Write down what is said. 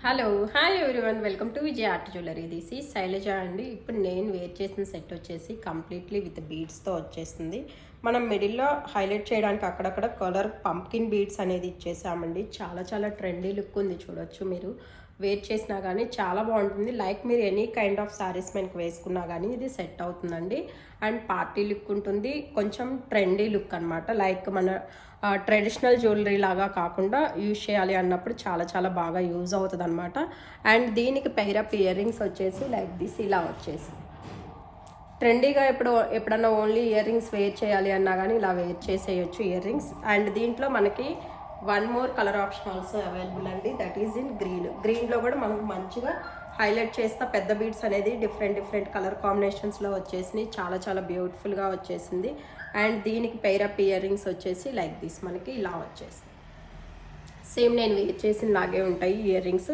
Hello hi everyone welcome to Vijay art jewellery. This ఈ శైలజ అండి. ఇప్పుడు నేను వేర్ చేసిన సెట్ వచ్చేసి కంప్లీట్లీ విత్ బీడ్స్తో వచ్చేస్తుంది. మనం మిడిల్లో హైలైట్ చేయడానికి అక్కడక్కడ కలర్ పంప్కిన్ బీడ్స్ అనేది ఇచ్చేసామండి. చాలా చాలా ట్రెండీ లుక్ ఉంది, చూడొచ్చు మీరు. వేర్ చేసినా కానీ చాలా బాగుంటుంది. లైక్ మీరు ఎనీ కైండ్ ఆఫ్ శారీస్ మనకు వేసుకున్నా కానీ ఇది సెట్ అవుతుందండి. అండ్ పార్టీ లుక్ ఉంటుంది, కొంచెం ట్రెండీ లుక్ అనమాట. లైక్ మన ట్రెడిషనల్ జ్యువెలరీ లాగా కాకుండా యూజ్ చేయాలి అన్నప్పుడు చాలా చాలా బాగా యూజ్ అవుతుంది అనమాట. అండ్ దీనికి పెయిరప్ ఇయర్ రింగ్స్ వచ్చేసి లైక్ దిస్ ఇలా వచ్చేసి ట్రెండీగా ఎప్పుడన్నా ఓన్లీ ఇయర్ రింగ్స్ వేర్ చేయాలి అన్నా కానీ ఇలా వేర్ చేసేయచ్చు ఇయర్ రింగ్స్. అండ్ దీంట్లో మనకి one more colour option also available అండి, దట్ ఈజ్ ఇన్ గ్రీన్లో కూడా మనకు మంచిగా హైలైట్ చేస్తా పెద్ద బీడ్స్ అనేది డిఫరెంట్ కలర్ కాంబినేషన్స్లో వచ్చేసినాయి. చాలా చాలా బ్యూటిఫుల్గా వచ్చేసింది. అండ్ దీనికి పెయిరప్ ఇయర్ రింగ్స్ వచ్చేసి లైక్ దిస్ మనకి ఇలా వచ్చేసింది. సేమ్ నేను వేర్ చేసిన లాగే ఉంటాయి ఇయర్ రింగ్స్.